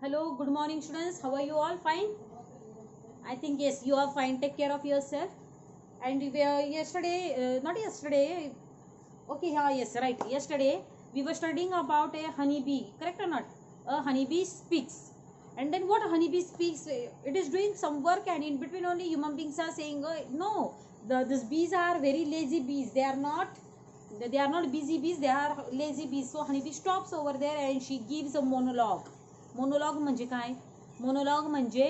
Hello, good morning students. How are you all? Fine? I think yes, you are fine. Take care of yourself. And we yesterday, not yesterday. Okay, yeah, yes, right. Yesterday we were studying about a honeybee. Correct or not? A honeybee speaks. And then what a honeybee speaks, it is doing some work, and in between only human beings are saying, no, these bees are very lazy bees. They are not busy bees. They are lazy bees. So honeybee stops over there and she gives a monologue. Monologue म्हणजे काय? Monologue म्हणजे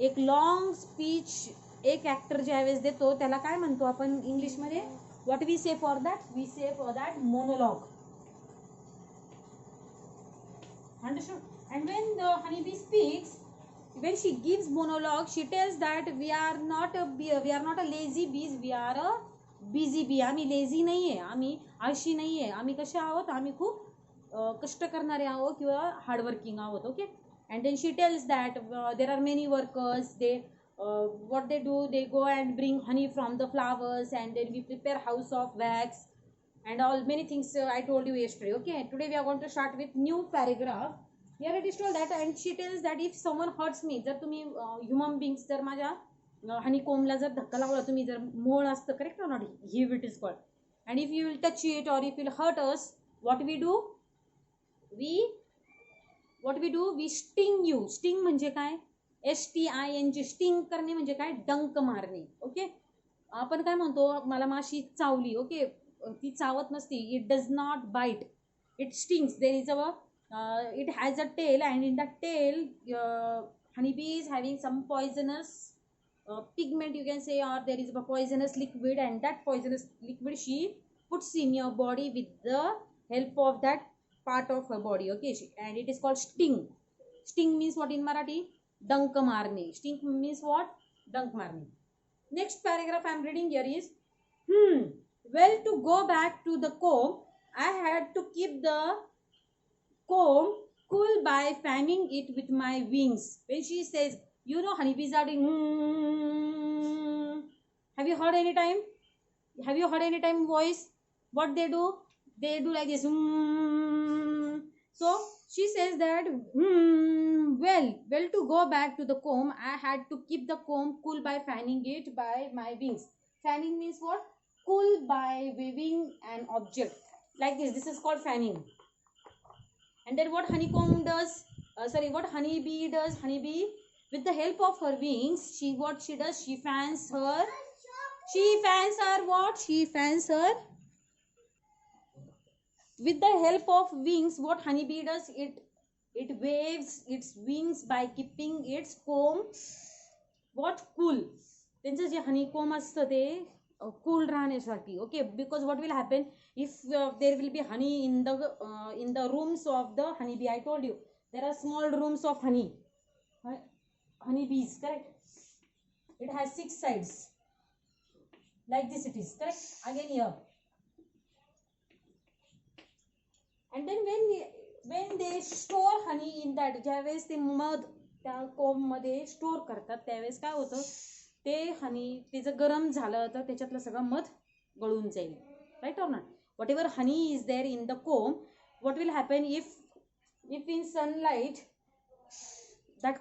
एक long speech एक actor ज्यावेळेस देतो त्याला काय म्हणतो आपण इंग्लिशमध्ये? व्हॉट वी से फॉर दॅट? वी से for that monologue. Understood? And when the honeybee speaks, when she gives monologue, she tells that we are not a lazy bees, we are a busy bee. आम्ही lazy नाहीये, आम्ही आळशी नाहीये, आम्ही कसे आहोत? आम्ही खूप कष्ट करणारे आहोत किंवा हार्डवर्किंग आहोत. Okay. And then she tells that there are many workers. What they do, they go and bring honey from the flowers, and then we prepare house of wax and all many things I told you yesterday. Okay, today we are going to start with new paragraph. Here it is told that, and she tells that if someone hurts me, जर तुम्ही human beings जर माझ्या हनी कोमला जर धक्का लावला, तुम्ही जर मोळ असतं, करेक्ट or not, हिव it is called, and if you will touch it or if you will hurt us, what we do? we sting you. Sting म्हणजे काय? STING. स्टिंग करणे म्हणजे काय? डंक मारणे. ओके. आपण काय म्हणतो? मला माशी चावली. ओके. ती चावत नसती. It does not bite, it stings. There is it has a tail, and in that tail honeybee is having some poisonous pigment, you can say, or there is a poisonous liquid, and that poisonous liquid she puts in your body with the help of that part of her body. Okay, and it is called sting. Sting means what in Marathi? Dank marne. Sting means what? Dank marne. Next paragraph I am reading here is, well, to go back to the comb, I had to keep the comb cool by fanning it with my wings. When she says, you know, honeybees are doing have you heard any time voice? What they do? They do like this. So she says that well, to go back to the comb, I had to keep the comb cool by fanning it by my wings. Fanning means what? Cool by waving an object like this. This is called fanning. And then what honeybee does? Honeybee, with the help of her wings, she fans her what? She fans her. With the help of wings, what honeybee does? It waves its wings by keeping its comb what? Cool. त्यांचं जे honeycomb असतं ते cool राहण्यासाठी. Okay, because what will happen if there will be honey in the rooms of the honeybee? I told you there are small rooms of honeybees, correct? It has 6 sides like this. It is correct. Again here. And then when they store honey in that, ज्यावेळेस ते मध त्या कोंब मध्ये store करतात, त्यावेळेस काय होतं? ते हनी ते जर गरम झालं तर त्याच्यातलं सगळं मध गळून जाईल. Right or not? Whatever honey is there in the comb, what will happen if in sunlight that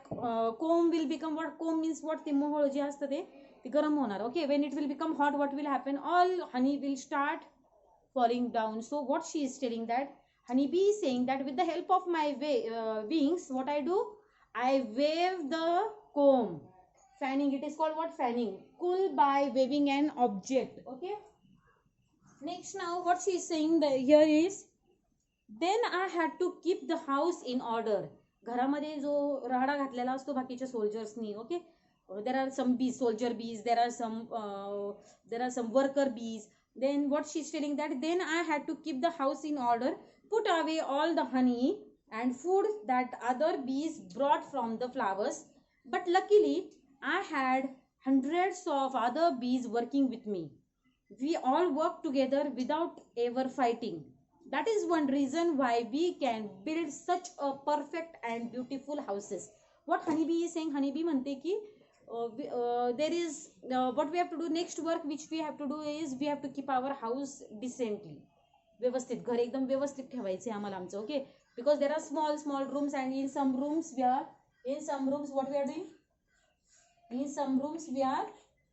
comb will become what? Comb means what? ते मोहळ जे असतं ते गरम होणार. Okay, when it will become hot, what will happen? All honey will start falling down. So what she is telling that honeybee is saying that with the help of my wings, what I do? I wave the comb. Fanning, it is called what? Fanning. Cool by waving an object. Okay. Next, now what she is saying here is, then I had to keep the house in order. घरामध्ये जो राहडा घातलेला असतो बाकीच्या सोल्जर्सनी. Okay. There are some bees, soldier bees. There are some worker bees. Then what she is telling that then I had to keep the house in order, put away all the honey and food that other bees brought from the flowers. But luckily, I had hundreds of other bees working with me. We all work together without ever fighting. That is one reason why we can build such a perfect and beautiful houses. What honeybee is saying? Honeybee म्हणते की there is what we have to do, next work which we have to do is we have to keep our house decently. व्यवस्थित, घर एकदम व्यवस्थित ठेवायचे आम्हाला आमचं. Okay. Because there are small rooms, and in some rooms we are In some rooms, what we are doing? In some rooms, we are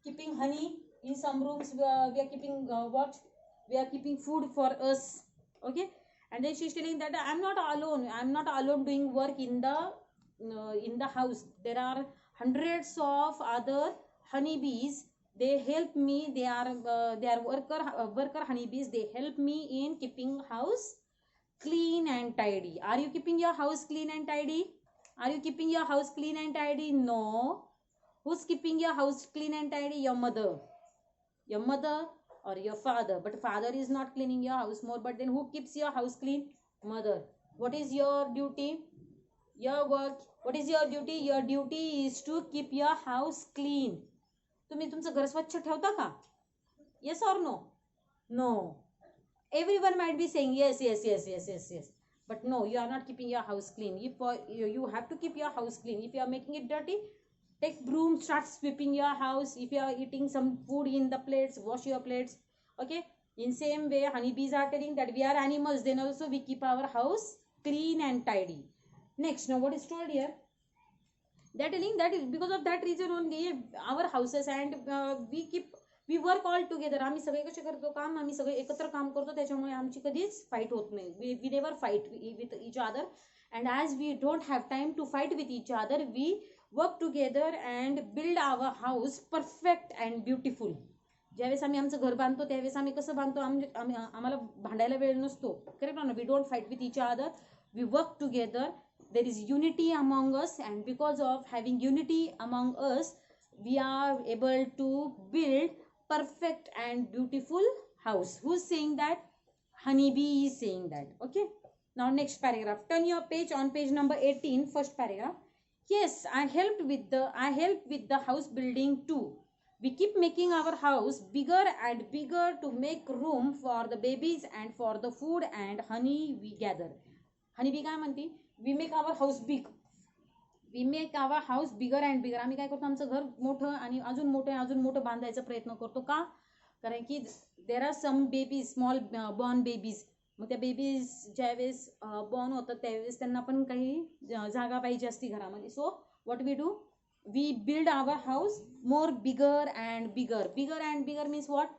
keeping honey. In some rooms, we are keeping what? We are keeping food for us. Okay. And then she's telling that I'm not alone. I'm not alone doing work in the house. There are hundreds of other honeybees. They help me. They are worker honeybees. They help me in keeping house clean and tidy. Are you keeping your house clean and tidy? Are you keeping your house clean and tidy? No. Who's keeping your house clean and tidy? Your mother. Your mother or your father. But father is not cleaning your house more. But then who keeps your house clean? Mother. What is your duty? Your work. What is your duty? Your duty is to keep your house clean. तुम्ही तुमचं घर स्वच्छ ठेवता का? Yes or no? No. Everyone might be saying yes. But no, you are not keeping your house clean. You have to keep your house clean. If you are making it dirty, take broom, start sweeping your house. If you are eating some food in the plates, wash your plates. Okay. In same way, honeybees are telling that we are animals. Then also we keep our house clean and tidy. Next, now what is told here? They are telling that because of that reason only our houses and we work all together. आम्ही सगळे कसे करतो काम? आम्ही सगळे एकत्र काम करतो. त्याच्यामुळे आमची कधीच फाईट होत नाही. We never fight with each other. And as we don't have time to fight with each other, we work together and build our house perfect and beautiful. ज्यावेळेस आम्ही आमचं घर बांधतो त्यावेळेस आम्ही कसं बांधतो? आम्हाला भांडायला वेळ नसतो. करेक्ट ना? We don't fight with each other. We work together. There is unity among us, and because of having unity among us, we are able to build perfect and beautiful house. Who's saying that? Honeybee is saying that. Okay. Now next paragraph. Turn your page on page number 18, first paragraph. Yes, I helped with the house building too. We keep making our house bigger and bigger to make room for the babies and for the food and honey we gather. Honeybee काय म्हणते? We make our house big. We make our house bigger and bigger. आम्ही काय करतो? आमचं घर मोठं आणि अजून मोठं बांधायचा प्रयत्न करतो. का? कारण की there are some babies, small born babies. मग त्या बेबीज ज्यावेळेस बॉर्न होतात त्यावेळेस त्यांना पण काही जागा पाहिजे असती घरामध्ये. सो what we do? We build our house more bigger and bigger. Bigger and bigger means what?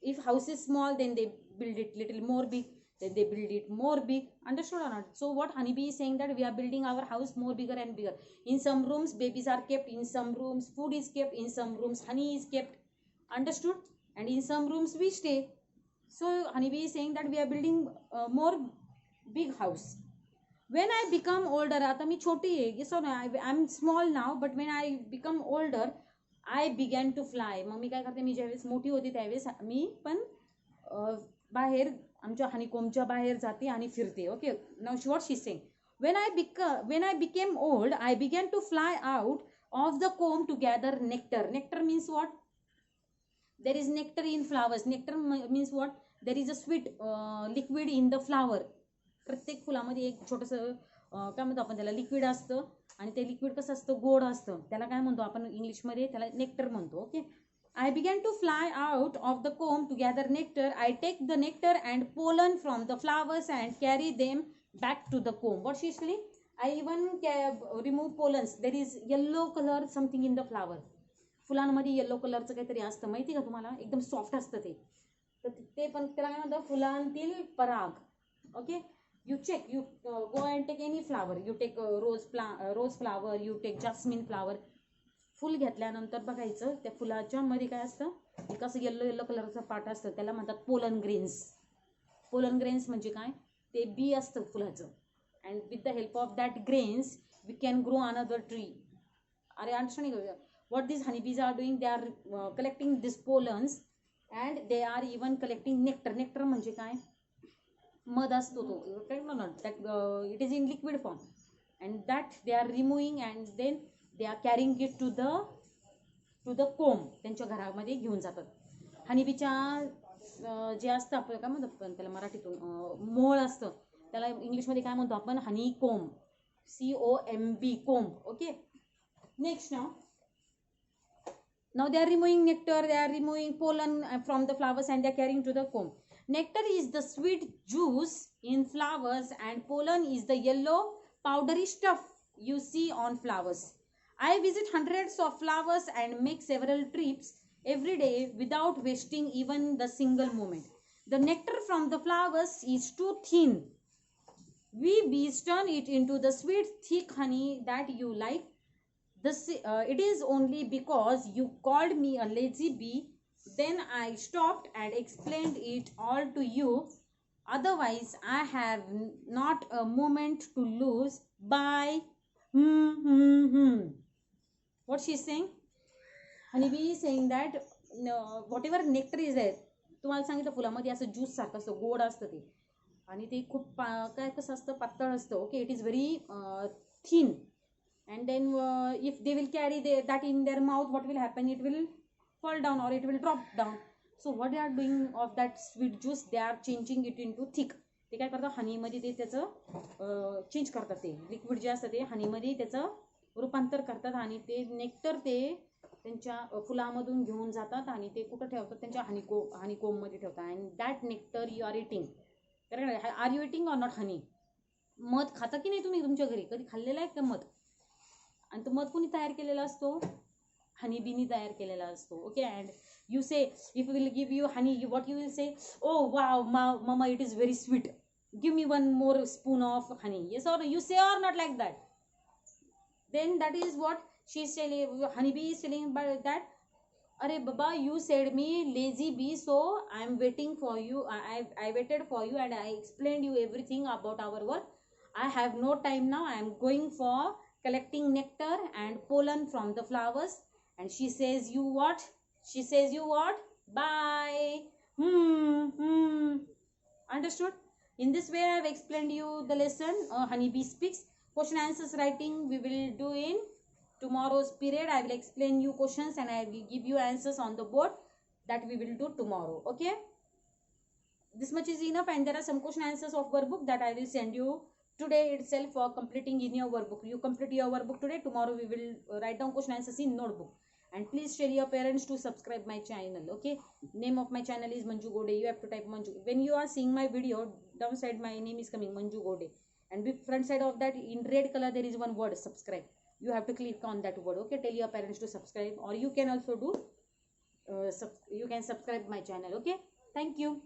If house is small, then they build it little more big. Then they build it more big. Understood or not? So what honeybee is saying that we are building our house more bigger and bigger. In some rooms babies are kept, in some rooms food is kept, in some rooms honey is kept. Understood? And in some rooms we stay. So honeybee is saying that we are building more big house. When I become older, आता मी छोटी आहे. Yes or no? I'm small now, but when I become older, I began to fly. मग मी काय करते? मी ज्यावेळेस मोठी होती त्यावेळेस मी पण बाहेर आमच्या हनीकोमच्या बाहेर जाते आणि फिरते. Okay. Now what she saying? when I became old, I began to fly out of the comb to gather nectar. Nectar means what? There is nectar in flowers. Nectar means what? There is a sweet liquid in the flower. प्रत्येक फुलामध्ये एक छोटंसं काय म्हणतो आपण त्याला? Liquid असतं. आणि ते लिक्विड कसं असतं? गोड असतं. त्याला काय म्हणतो आपण इंग्लिशमध्ये? त्याला नेक्टर म्हणतो. Okay. I began to fly out of the comb to gather nectar. I take the nectar and pollen from the flowers and carry them back to the comb. What she is saying? I even remove pollens. There is yellow color something in the flower. फुलांमध्ये yellow कलरचं काहीतरी असतं. माहिती का तुम्हाला? एकदम soft असतं ते. तर ते पण त्याला काय म्हणतात? फुलांतील पराग. Okay. You check. You go and take any flower. You take rose flower. You take jasmine flower. Full घेतल्यानंतर बघायचं त्या फुलाच्या मध्ये काय असतं? एक असं येलो कलरचं पार्ट असतं. त्याला म्हणतात पोलन ग्रेन्स. पोलन ग्रेन्स म्हणजे काय? ते बी असतं फुलाचं. And with the help of that grains we can grow another tree. अरे understanding? What these honeybees are doing? They are collecting this pollens and they are even collecting nectar. Nectar म्हणजे काय? मध असतो तो. That it is in liquid form and that they are removing and then they are carrying it to the comb. त्यांच्या घरामध्ये घेऊन जातात. हनीबीच्या जे असतं आपलं काय म्हणतो आपण त्याला मराठीतून? मोळ असतं. त्याला इंग्लिशमध्ये काय म्हणतो आपण? हनी कोंब. COMB comb. Okay. Next now they are removing nectar, they are removing pollen from the flowers and they are carrying to the comb. Nectar is the sweet juice in flowers and pollen is the yellow powdery stuff you see on flowers. I visit hundreds of flowers and make several trips every day without wasting even the single moment. The nectar from the flowers is too thin. We bees turn it into the sweet, thick honey that you like. It is only because you called me a lazy bee, then I stopped and explained it all to you. Otherwise, I have not a moment to lose. Bye. What she's saying? Honeybee is saying that whatever nectar is there, तुम्हाला सांगितलं फुलामध्ये असं juice सारखं असतं, गोड असतं ते, आणि ते खूप काय कसं असतं, पातळ असतं. Okay, it is very thin. And then if they will carry that in their mouth, what will happen? It will fall down or it will drop down. So what they are doing of that sweet juice, they are changing it into thick. ते काय करतात, हनीमध्ये ते त्याचं change करतात. ते liquid जे असतं ते हनीमध्ये त्याचं रूपांतर करतात आणि ते नेक्टर ते त्यांच्या फुलामधून घेऊन जातात आणि ते कुठं ठेवतात, त्यांच्या हनीकोममध्ये ठेवतात. And that nectar you are eating. Correct? Are you eating or not honey? मध खाता की नाही तुम्ही तुमच्या घरी? कधी खाल्लेलं आहे का मध? आणि तो मध कोणी तयार केलेला असतो? हनीबीनी तयार केलेला असतो. Okay, and you say if will give you honey, what you will say? Oh wow mama, it is very sweet, give me one more spoon of honey. Yes or you say or not like that? Then that is what she is telling, honeybee is telling that, अरे बाबा, you said me lazy bee, so I am waiting for you. I waited for you and I explained you everything about our work. I have no time now. I am going for collecting nectar and pollen from the flowers. And she says you what? She says you what? Bye. Understood? In this way I have explained you the lesson. Honeybee speaks. Question answers writing we will do in tomorrow's period. I will explain you questions and I will give you answers on the board. That we will do tomorrow. Okay, this much is enough. And there are some question answers of workbook that I will send you today itself for completing in your workbook. You complete your workbook today. Tomorrow we will write down question answers in notebook. And please tell your parents to subscribe my channel. Okay, name of my channel is Manju Gode. You have to type Manju. When you are seeing my video, downside my name is coming, Manju Gode, and front side of that in red color there is one word, subscribe. You have to click on that word. Okay, tell your parents to subscribe, or you can also do you can subscribe my channel. Okay, thank you.